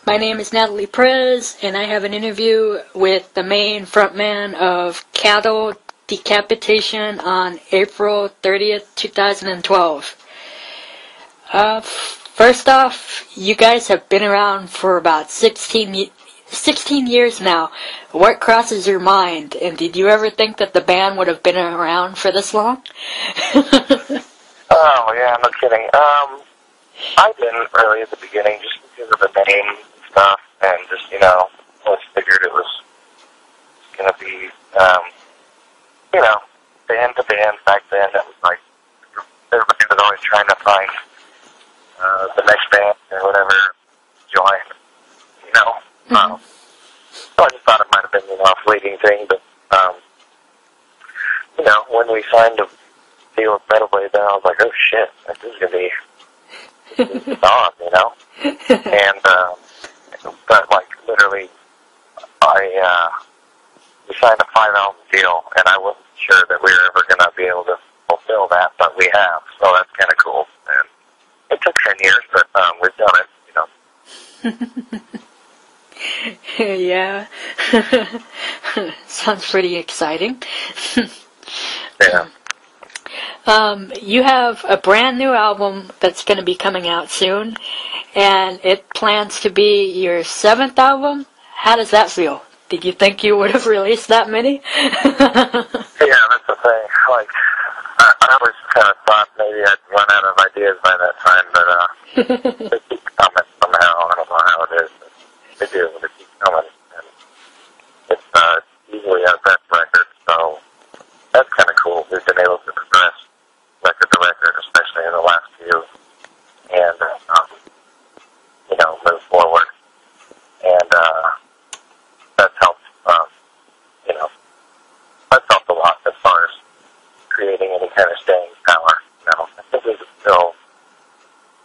My name is Natalie Prez, and I have an interview with the main frontman of Cattle Decapitation on April 30th, 2012. First off, you guys have been around for about 16 years now. What crosses your mind, and did you ever think that the band would have been around for this long? Oh, yeah, no kidding. I didn't really at the beginning, just because of the name and stuff, and just, always figured it was going to be, band to band back then. That was like, everybody was always trying to find the next band or whatever to join, Mm-hmm. So I just thought it might have been a fleeting thing, but, when we signed a deal with Metal Blade, then I was like, oh shit, this is going to be on, and, but like, literally, we signed a 5-album deal, and I wasn't sure that we were ever going to be able to fulfill that, but we have, so that's kind of cool, and it took 10 years, but, we've done it, Yeah. Sounds pretty exciting. Yeah. You have a brand new album that's going to be coming out soon, and it plans to be your 7th album. How does that feel? Did you think you would have released that many? Yeah, that's the thing. Like, I always kind of thought maybe I'd run out of ideas by that time, but they keep coming somehow. I don't know how it is, but they do. They keep coming, and it's usually our best record, so that's kind of cool. We've been able to progress record to record, especially in the last few, and, move forward. And, that's helped, that's helped a lot as far as creating any kind of staying power. I think we could still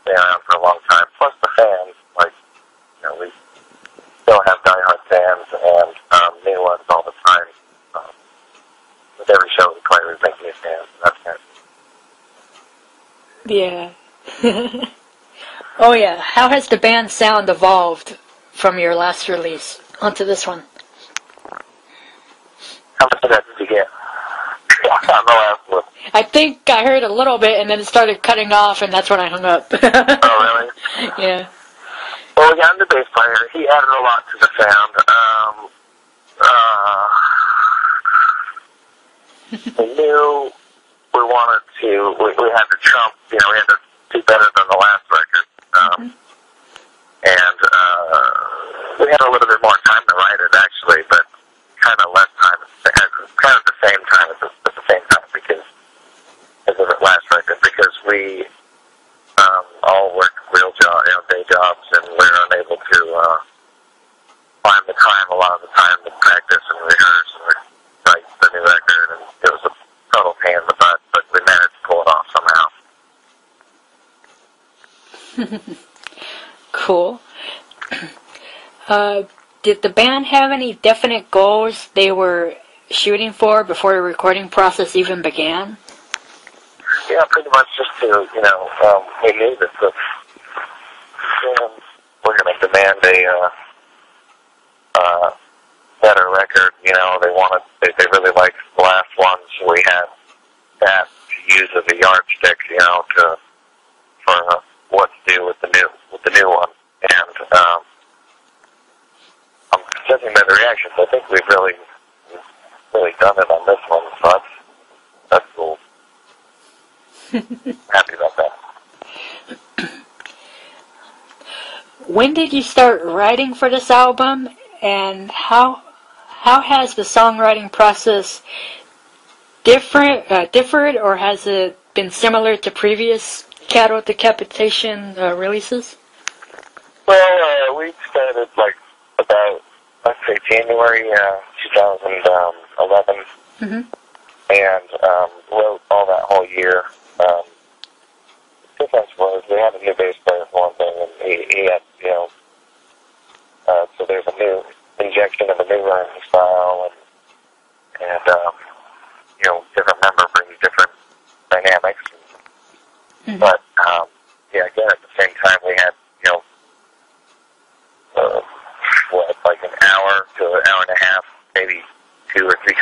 stay around for a long time. Plus the fans, like, we still have diehard fans and, new ones all the time. With every show we play, we make new fans. That's kind of Yeah. Oh yeah. How has the band sound evolved from your last release onto this one? How much of that did you get? On the last one. I think I heard a little bit, and then it started cutting off, and that's when I hung up. Oh, really? Yeah. Well, we got a new bass player. He added a lot to the sound. We knew we wanted to, we had to trump, we had to do better than the last record. And we had a little bit more time to write it, actually, but kind of less time, kind of the same time at the same time, because as of the last record, because we all work real day jobs, and we're unable to find the time a lot of the time to practice and rehearse and write the new record, and it was a total pain in the butt, but we managed to pull it off somehow. Cool. Did the band have any definite goals they were shooting for before the recording process even began? Yeah, pretty much just to, we knew that the fans were going to demand a better record. They really liked the last one, so we had that to use as a yardstick, for what to do with the new one. And I'm judging by the reactions, I think we've really done it on this one, so that's cool. Happy about that. When did you start writing for this album, and how has the songwriting process differed, or has it been similar to previous Cattle Decapitation releases? Well, we started about, let's say, January 2011, and wrote all that whole year. The difference was we had a new bass player for one thing, and he had, so there's a new injection of a new writing style, and different member brings different dynamics. But, again, at the same time, we had,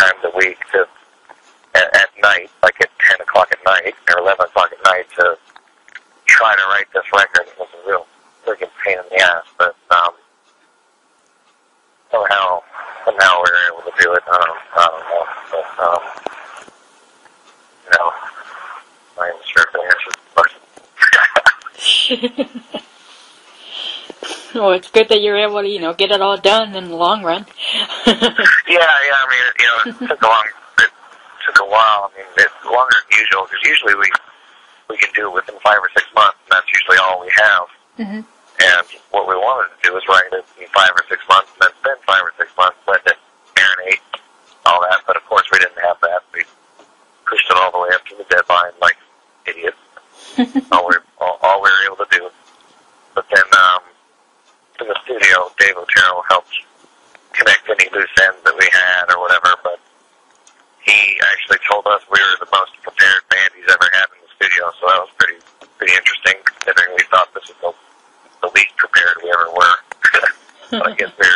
times a week at night, like at 10 o'clock at night, or 11 o'clock at night, to try to write this record. It was a real freaking pain in the ass, but somehow we were able to do it. I don't know, but, I'm sure if the answer is the question. Well, it's good that you're able to, get it all done in the long run. Yeah, I mean, it took a while. I mean, it's longer than usual, because usually we can do it within 5 or 6 months, and that's usually all we have. Mm-hmm. And what we wanted to do was write it in 5 or 6 months, and then spend 5 or 6 months, let it marinate, all that. But of course, we didn't have that. We pushed it all the way up to the deadline like idiots. all we were able to do. But then in the studio, Dave Otero helped connect any loose ends that we had or whatever. But he actually told us we were the most prepared band he's ever had in the studio. So that was pretty interesting, considering we thought this was the least prepared we ever were. So I guess it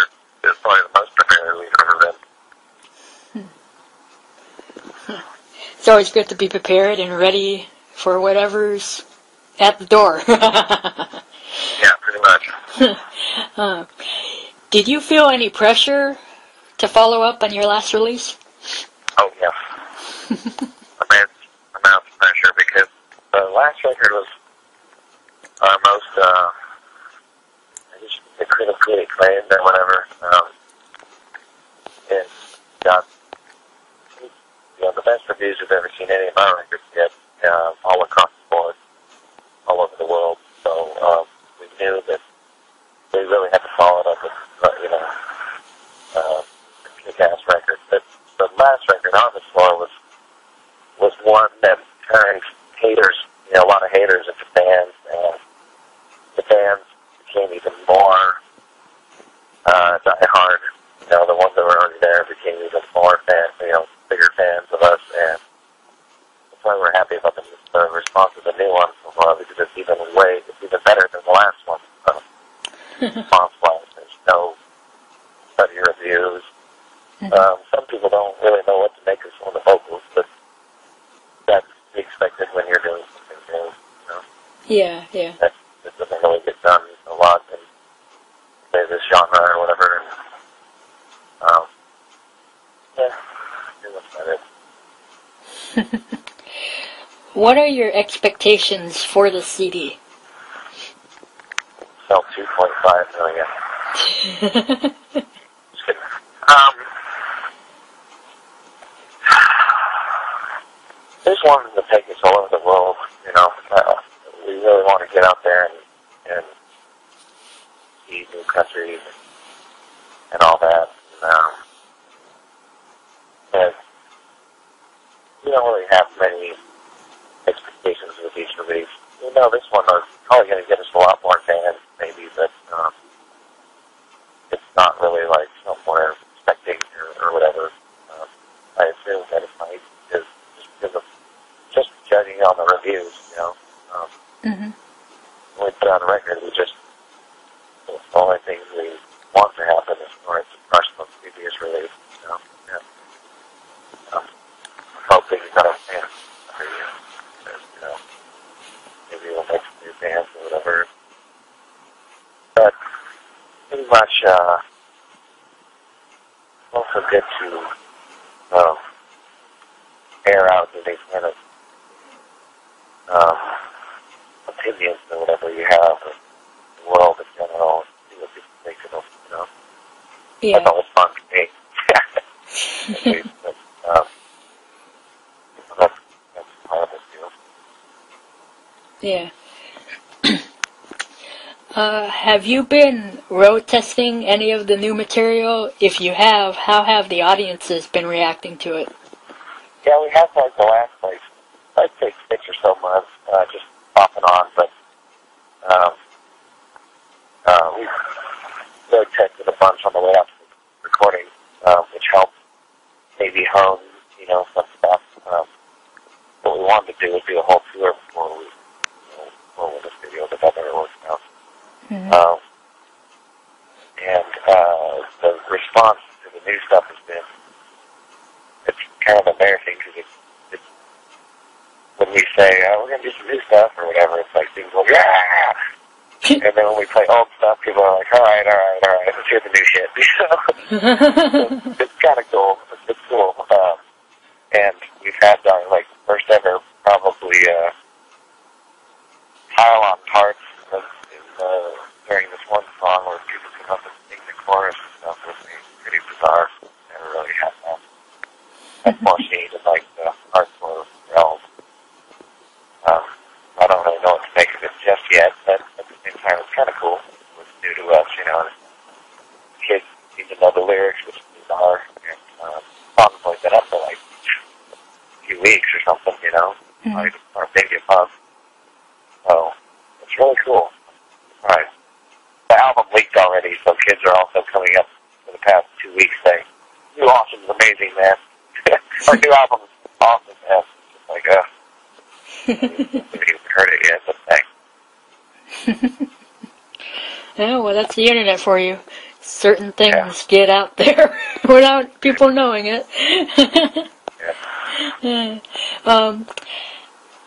was probably the most prepared we've ever been. It's always good to be prepared and ready for whatever's at the door. Yeah, pretty much. Did you feel any pressure to follow up on your last release? Oh, yeah. Immense amounts of pressure, because the last record was our most, critically acclaimed or whatever. It got the best reviews we've ever seen any of our records get, all across the board, all over the world. So we knew that we really had to follow it up with, a kick-ass record. But the last record, On the Floor, was one that turned haters, a lot of haters into fans, and the fans became even more die-hard. The ones that were already there became even more fans, bigger fans of us, and that's why we're happy about the response of the new one so far, because it's even better than the last one. Response-wise, there's no study reviews. Some people don't really know what to make of some of the vocals, but that's to be expected when you're doing something new. Yeah. That doesn't really get done a lot in, say, this genre or whatever. And, that's about it. What are your expectations for the CD? Sell 2.5 million. Just kidding. Just wanted to take us all over the world, we really want to get out there and see new countries and all that. And we don't really have many expectations with each release. This one is probably going to get us a lot more fans, maybe, but it's not really like somewhere expecting or whatever. I assume that it might, just because of just judging on the reviews, Mm-hmm. When we put out a record, the only thing we want to happen is for it to crush the previous release, hoping that our fans maybe we'll make some new bands or whatever. But pretty much, also good to air out any kind of opinions or whatever you have of the world in general, and see what people think of them, Yeah. That's always fun to me. But, that's part of it, Yeah. Have you been road testing any of the new material? If you have, how have the audiences been reacting to it? Yeah, we have like the last, I'd say 6 or so months, just off and on, but we road tested a bunch on the way up to the recording, which helped maybe hone, some stuff. What we wanted to do was do a whole tour before we went in the studio, but that never worked out. Mm-hmm. And the response to the new stuff has kind of embarrassing because it's when we say, we're going to do some new stuff or whatever, it's like people go, yeah! And then when we play old stuff, people are like, all right, let's hear the new shit. So it's kind of cool. It's cool. And we've had our, like, first ever, probably, pile-on parts during this one song where people come up and sing the chorus and stuff with me. Pretty bizarre. Never really had that. That's more seen in, like, the hardcore realm. I don't really know what to make of it just yet, but at the same time, it's kind of cool. It's new to us, you know. Kids need to know the lyrics, which is bizarre, and songs like been up for like a few weeks or something, you know, or maybe a month. So it's really cool. All right, the album leaked already, so kids are also coming up for the past 2 weeks saying, "New Awesome's amazing, man." Our new album's awesome, man. It's like, I haven't even heard it yet, but thanks. Yeah, well, that's the internet for you. Certain things get out there without people knowing it.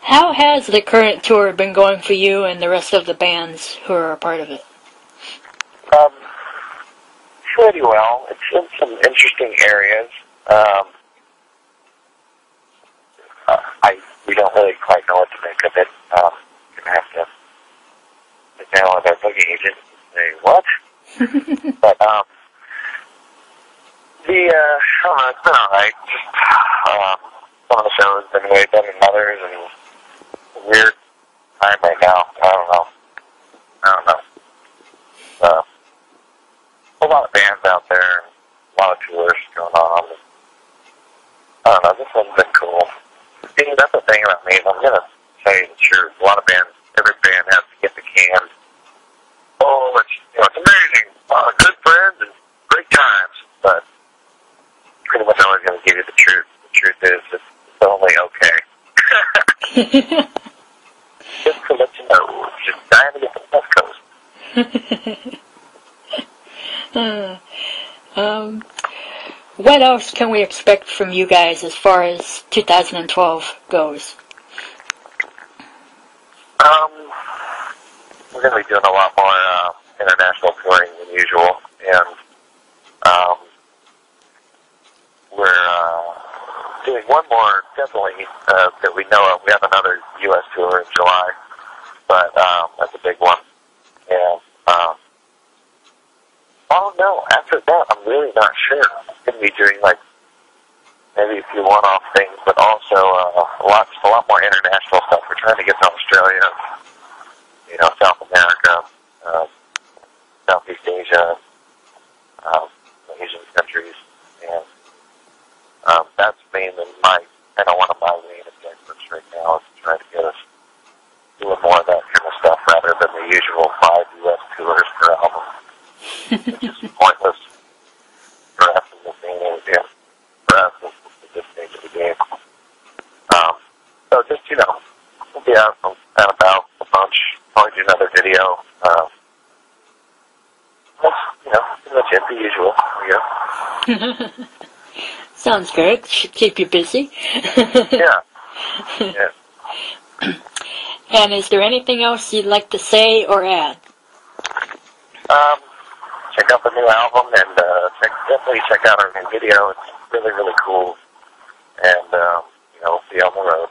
How has the current tour been going for you and the rest of the bands who are a part of it? Pretty well. It's in some interesting areas. We don't really quite know what to make of it. We're going to have to sit down with our booking agent and say, what? But, I don't know, it's been alright. Some of the shows have been way better than others, and it's a weird time right now. I don't know. A lot of bands out there, and a lot of tours going on. I don't know, this one's been cool. See, that's the thing about me, I'm going to say, sure, a lot of bands, every band has to get the can. Oh, it's amazing. Good friends and great times, but pretty much always going to give you the truth. The truth is it's only okay. Just to let you know, just dying to get to the West Coast. What else can we expect from you guys as far as 2012 goes? We're going to be doing a lot more international touring than usual, and we're doing one more, definitely, that we know of. We have another U.S. tour in July, but that's a big one. And, after that, I'm really not sure. I'm going to be doing, like, maybe a few one-off things, but also a lot more international stuff. We're trying to get to Australia, South America, Southeast Asia, Asian countries, and that's mainly one of my main objectives right now is to try to get us doing more of that kind of stuff rather than the usual 5 U.S. tours per album. It's just pointless for us in this day and age, for us at this stage of the game. So just, we'll be out and about a bunch, probably do another video. That's, pretty much it, the usual. Yeah. Sounds good. Should keep you busy. Yeah. And is there anything else you'd like to say or add? Check out the new album and definitely check out our new video. It's really, really cool. And, we'll see you on the road.